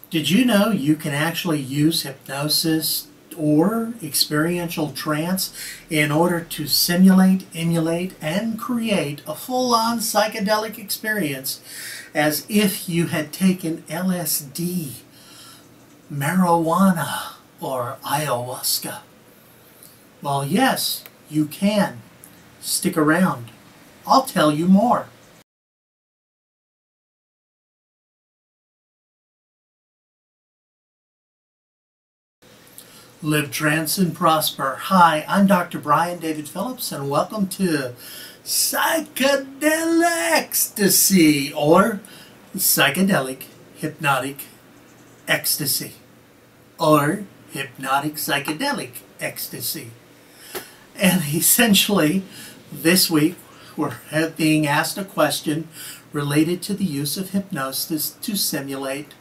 Did you know you can actually use hypnosis or experiential trance in order to simulate, emulate, and create a full-on psychedelic experience as if you had taken LSD, marijuana, or ayahuasca? Well, yes, you can. Stick around. I'll tell you more. Live, trance, and prosper. Hi, I'm Dr. Brian David Phillips, and welcome to Psychedelic Ecstasy, or Psychedelic Hypnotic Ecstasy, or Hypnotic Psychedelic Ecstasy. And essentially, this week, we're being asked a question related to the use of hypnosis to simulate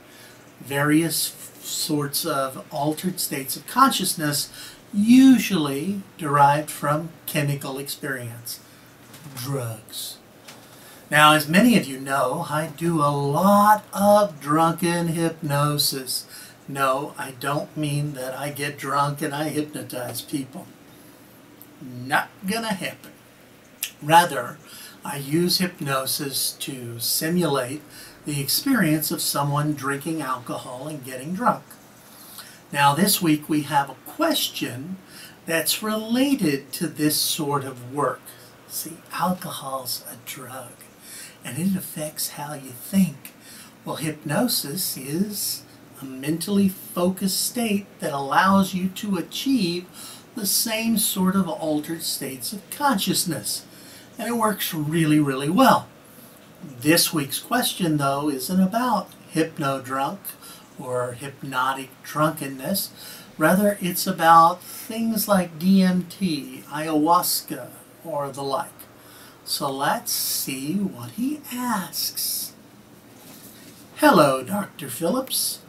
various sorts of altered states of consciousness, usually derived from chemical experience, drugs. Now, as many of you know, I do a lot of drunken hypnosis. No, I don't mean that I get drunk and I hypnotize people. Not gonna happen. Rather, I use hypnosis to simulate the experience of someone drinking alcohol and getting drunk. Now, this week we have a question that's related to this sort of work. See, alcohol's a drug, and it affects how you think. Well, hypnosis is a mentally focused state that allows you to achieve the same sort of altered states of consciousness, and it works really, really well. This week's question, though, isn't about hypno-drunk or hypnotic drunkenness. Rather, it's about things like DMT, ayahuasca, or the like. So let's see what he asks. Hello, Dr. Phillips.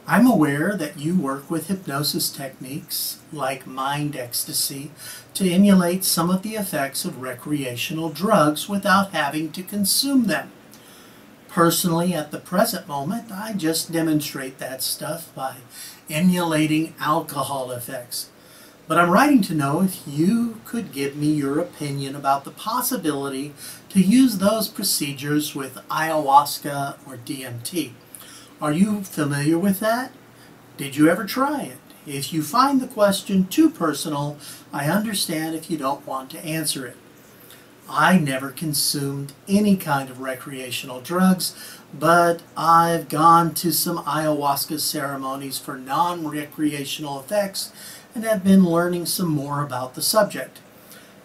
I'm aware that you work with hypnosis techniques like mind ecstasy to emulate some of the effects of recreational drugs without having to consume them. Personally, at the present moment, I just demonstrate that stuff by emulating alcohol effects. But I'm writing to know if you could give me your opinion about the possibility to use those procedures with ayahuasca or DMT. Are you familiar with that? Did you ever try it? If you find the question too personal, I understand if you don't want to answer it. I never consumed any kind of recreational drugs, but I've gone to some ayahuasca ceremonies for non-recreational effects and have been learning some more about the subject.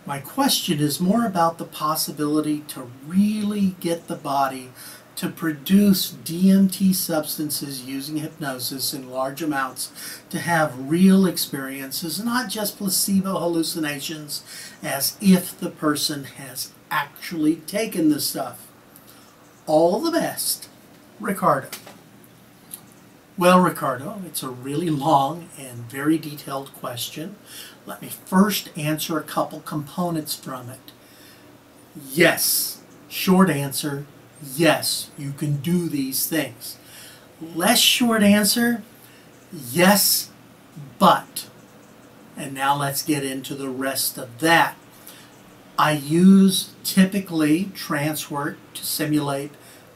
My question is more about the possibility to really get the body to produce DMT substances using hypnosis in large amounts to have real experiences, not just placebo hallucinations, as if the person has actually taken the stuff. All the best, Ricardo. Well, Ricardo, it's a really long and very detailed question. Let me first answer a couple components from it. Yes, short answer, yes, you can do these things. Less short answer, yes, but. And now let's get into the rest of that. I use typically trance work to simulate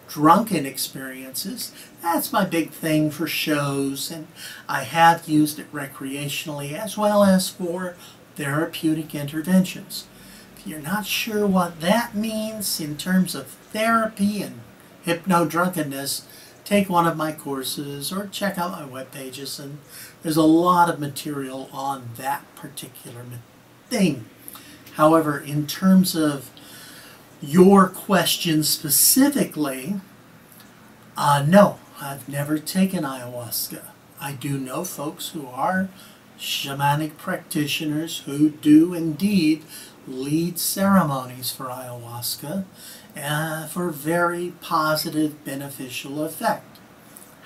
drunken experiences. That's my big thing for shows, and I have used it recreationally as well as for therapeutic interventions. If you're not sure what that means in terms of therapy and hypno-drunkenness, take one of my courses or check out my web pages, and there's a lot of material on that particular thing. However, in terms of your question specifically, no, I've never taken ayahuasca. I do know folks who are shamanic practitioners who do indeed lead ceremonies for ayahuasca for very positive, beneficial effect.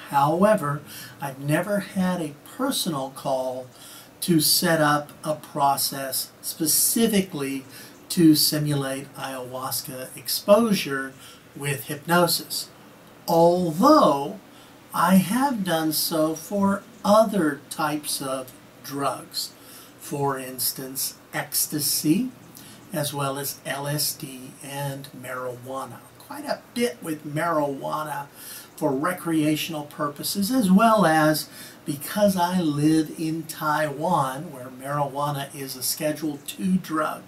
However, I've never had a personal call to set up a process specifically to simulate ayahuasca exposure with hypnosis. Although I have done so for other types of drugs. For instance, ecstasy, as well as LSD and marijuana. Quite a bit with marijuana for recreational purposes, as well as because I live in Taiwan, where marijuana is a Schedule II drug.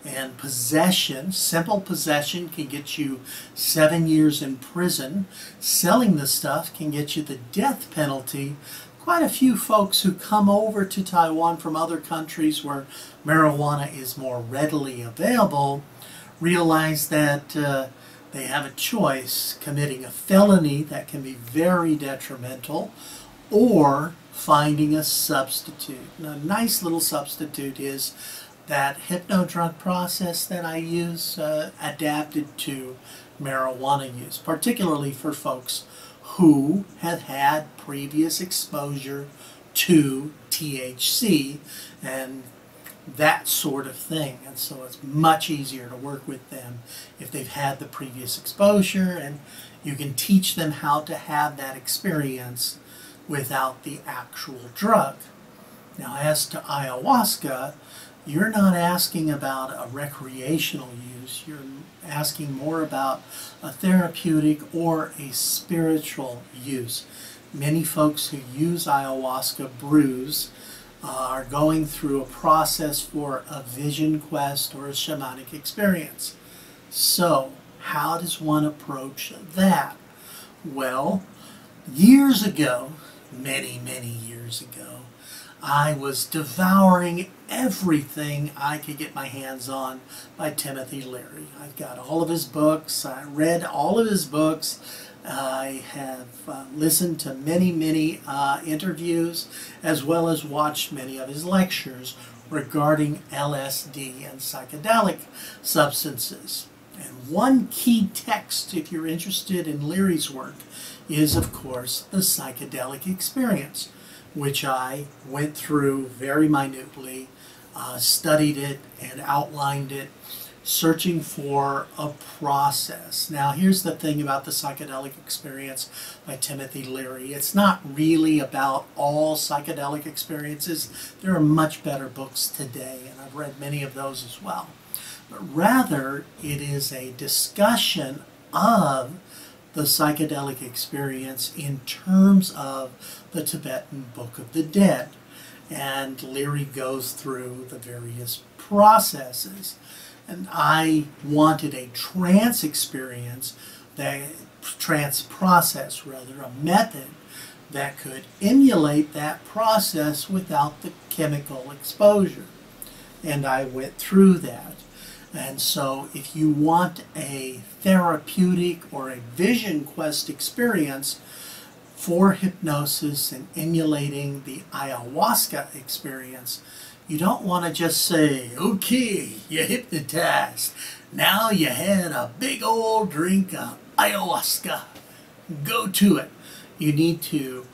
And possession, simple possession, can get you 7 years in prison. Selling the stuff can get you the death penalty. Quite a few folks who come over to Taiwan from other countries where marijuana is more readily available realize that they have a choice: committing a felony that can be very detrimental, or finding a substitute. Now, a nice little substitute is that hypno-drug process that I use, adapted to marijuana use, particularly for folks who have had previous exposure to THC and that sort of thing. And so it's much easier to work with them if they've had the previous exposure, and you can teach them how to have that experience without the actual drug. Now, as to ayahuasca, you're not asking about a recreational use. You're asking more about a therapeutic or a spiritual use. Many folks who use ayahuasca brews are going through a process for a vision quest or a shamanic experience. So, how does one approach that? Well, years ago, many years ago, I was devouring everything I could get my hands on by Timothy Leary. I've got all of his books. I read all of his books. I have listened to many interviews, as well as watched many of his lectures regarding LSD and psychedelic substances. And one key text, if you're interested in Leary's work, is, of course, the Psychedelic Experience, which I went through very minutely, studied it and outlined it, searching for a process. Now, here's the thing about the Psychedelic Experience by Timothy Leary. It's not really about all psychedelic experiences. There are much better books today, and I've read many of those as well. But rather, it is a discussion of the psychedelic experience in terms of the Tibetan Book of the Dead. And Leary goes through the various processes. And I wanted a trance experience, trance process rather, a method that could emulate that process without the chemical exposure. And I went through that. And so if you want a therapeutic or a vision quest experience for hypnosis and emulating the ayahuasca experience, you don't want to just say, okay, you're hypnotized. Now you had a big old drink of ayahuasca. Go to it. You need to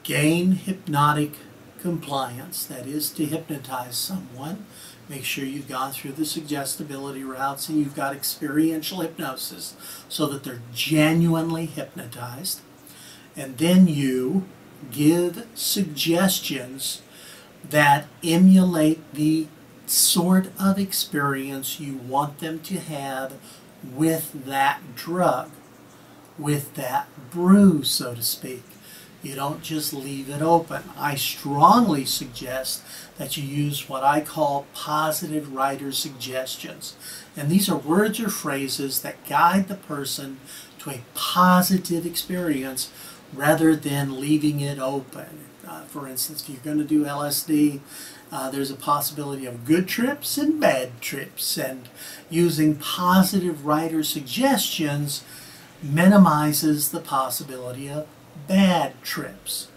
gain hypnotic compliance, that is, to hypnotize someone. Make sure you've gone through the suggestibility routes and you've got experiential hypnosis so that they're genuinely hypnotized. And then you give suggestions that emulate the sort of experience you want them to have with that drug, with that brew, so to speak. You don't just leave it open. I strongly suggest that you use what I call positive writer suggestions. And these are words or phrases that guide the person to a positive experience rather than leaving it open. For instance, if you're going to do LSD, there's a possibility of good trips and bad trips. And using positive writer suggestions minimizes the possibility of bad trips.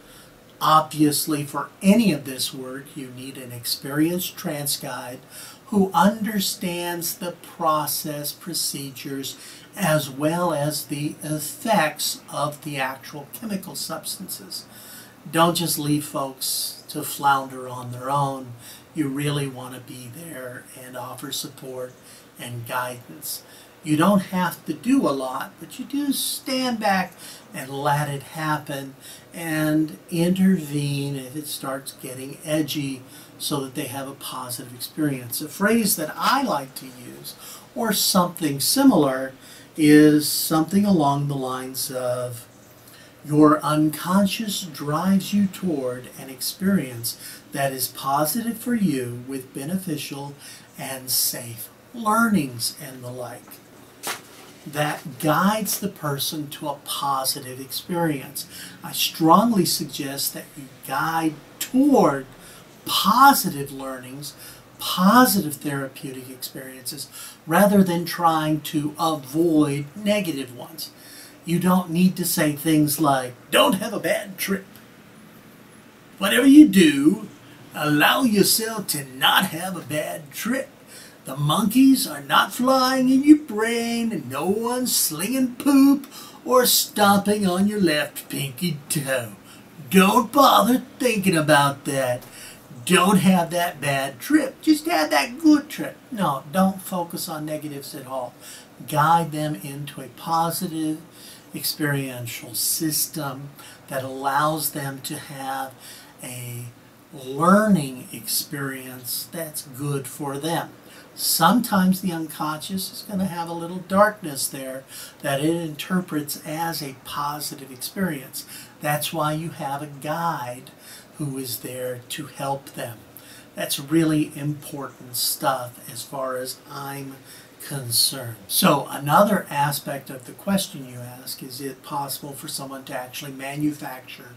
Obviously, for any of this work, you need an experienced trance guide who understands the process, procedures, as well as the effects of the actual chemical substances. Don't just leave folks to flounder on their own. You really want to be there and offer support and guidance. You don't have to do a lot, but you do stand back and let it happen and intervene if it starts getting edgy so that they have a positive experience. A phrase that I like to use, or something similar, is something along the lines of, your unconscious drives you toward an experience that is positive for you with beneficial and safe learnings and the like. That guides the person to a positive experience. I strongly suggest that you guide toward positive learnings, positive therapeutic experiences, rather than trying to avoid negative ones. You don't need to say things like, don't have a bad trip. Whatever you do, allow yourself to not have a bad trip. The monkeys are not flying in your brain, and no one's slinging poop or stomping on your left pinky toe. Don't bother thinking about that. Don't have that bad trip. Just have that good trip. No, don't focus on negatives at all. Guide them into a positive experiential system that allows them to have a learning experience that's good for them. Sometimes the unconscious is going to have a little darkness there that it interprets as a positive experience. That's why you have a guide who is there to help them. That's really important stuff as far as I'm concerned. So another aspect of the question you ask, is it possible for someone to actually manufacture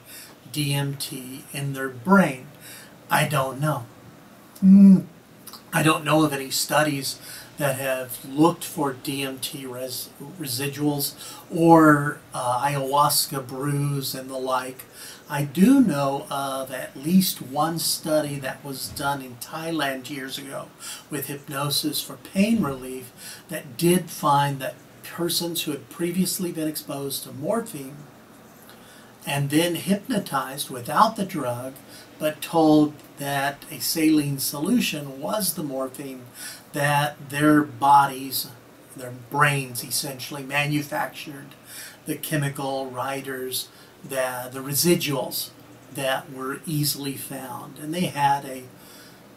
DMT in their brain? I don't know. I don't know of any studies that have looked for DMT residuals or ayahuasca brews and the like. I do know of at least one study that was done in Thailand years ago with hypnosis for pain relief that did find that persons who had previously been exposed to morphine and then hypnotized without the drug, but told that a saline solution was the morphine, that their bodies, their brains essentially manufactured the chemical riders, the residuals that were easily found. And they had a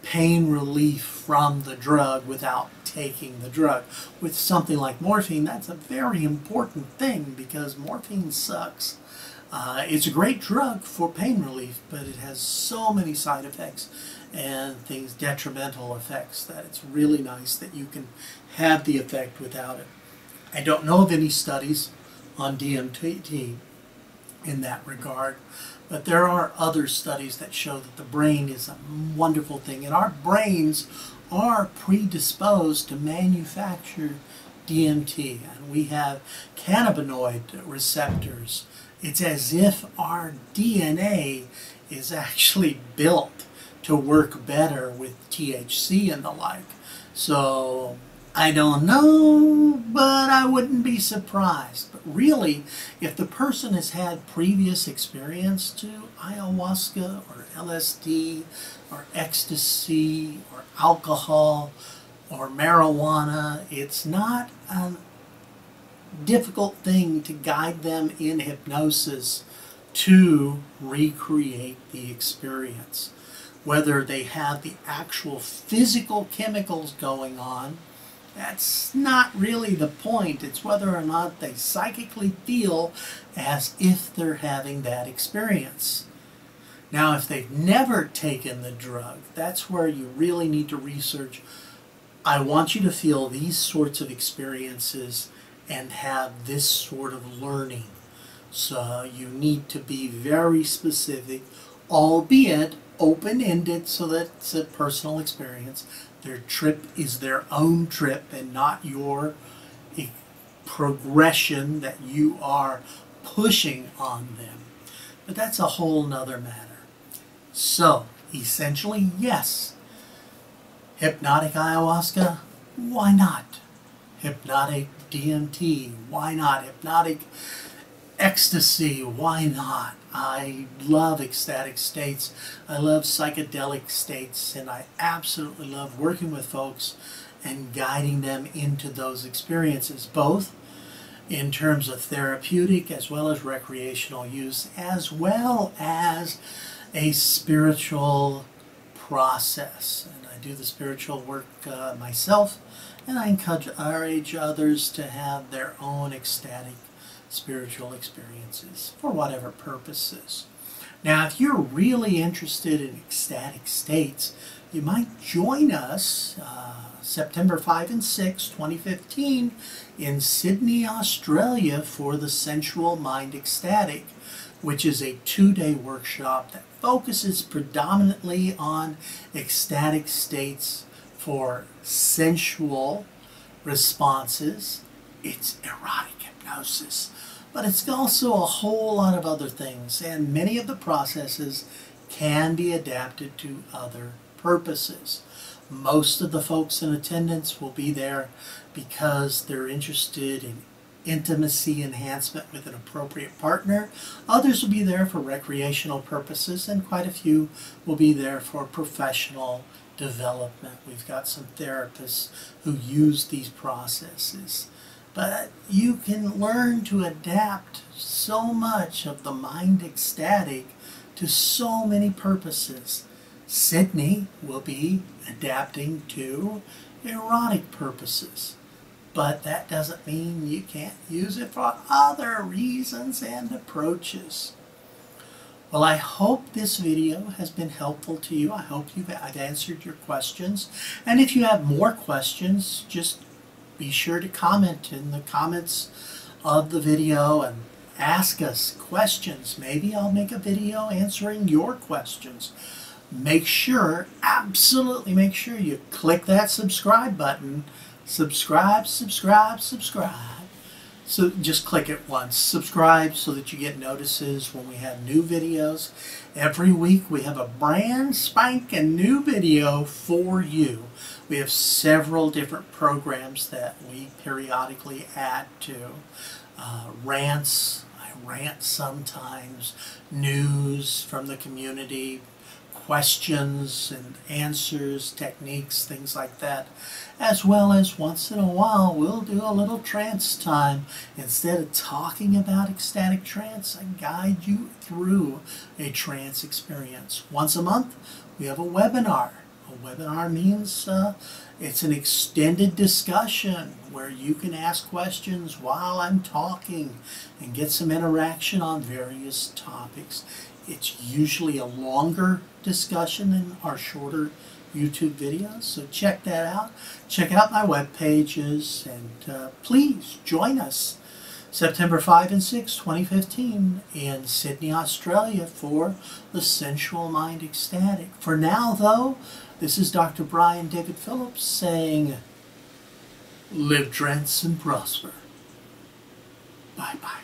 pain relief from the drug without taking the drug. With something like morphine, that's a very important thing because morphine sucks. It's a great drug for pain relief, but it has so many side effects and things, detrimental effects, that it's really nice that you can have the effect without it. I don't know of any studies on DMT in that regard, but there are other studies that show that the brain is a wonderful thing, and our brains are predisposed to manufacture DMT, and we have cannabinoid receptors. It's as if our DNA is actually built to work better with THC and the like. So I don't know, but I wouldn't be surprised. But really, if the person has had previous experience to ayahuasca or LSD or ecstasy or alcohol or marijuana, it's not a difficult thing to guide them in hypnosis to recreate the experience. Whether they have the actual physical chemicals going on, that's not really the point. It's whether or not they psychically feel as if they're having that experience. Now, if they've never taken the drug, that's where you really need to research. I want you to feel these sorts of experiences and have this sort of learning. So you need to be very specific, albeit open-ended, so that it's a personal experience. Their trip is their own trip and not your progression that you are pushing on them. But that's a whole nother matter. So, essentially, yes. Hypnotic ayahuasca? Why not? Hypnotic DMT? Why not? Hypnotic ecstasy? Why not? I love ecstatic states. I love psychedelic states, and I absolutely love working with folks and guiding them into those experiences, both in terms of therapeutic as well as recreational use, as well as a spiritual process. And I do the spiritual work myself, and I encourage others to have their own ecstatic spiritual experiences for whatever purposes. Now, if you're really interested in ecstatic states, you might join us September 5 and 6, 2015 in Sydney, Australia for the Sensual Mind Ecstatic, which is a 2-day workshop that focuses predominantly on ecstatic states for sensual responses. It's erotic hypnosis, but it's also a whole lot of other things, and many of the processes can be adapted to other purposes. Most of the folks in attendance will be there because they're interested in intimacy enhancement with an appropriate partner. Others will be there for recreational purposes, and quite a few will be there for professional development. We've got some therapists who use these processes. But you can learn to adapt so much of the mind ecstatic to so many purposes. Sydney will be adapting to erotic purposes, but that doesn't mean you can't use it for other reasons and approaches. Well, I hope this video has been helpful to you. I hope I've answered your questions. And if you have more questions, just be sure to comment in the comments of the video and ask us questions. Maybe I'll make a video answering your questions. Make sure, absolutely make sure you click that subscribe button. Subscribe, subscribe, subscribe. So just click it once. Subscribe so that you get notices when we have new videos. Every week we have a brand spanking new video for you. We have several different programs that we periodically add to. Rants, I rant sometimes, news from the community, questions and answers, techniques, things like that, as well as once in a while we'll do a little trance time. Instead of talking about ecstatic trance, I guide you through a trance experience. Once a month we have a webinar. A webinar means it's an extended discussion where you can ask questions while I'm talking and get some interaction on various topics. It's usually a longer discussion than our shorter YouTube videos, so check that out. Check out my web pages, and please join us September 5 and 6, 2015 in Sydney, Australia for the Sensual Mind Ecstatic. For now, though, this is Dr. David Phillips saying, live, trance, and prosper. Bye-bye.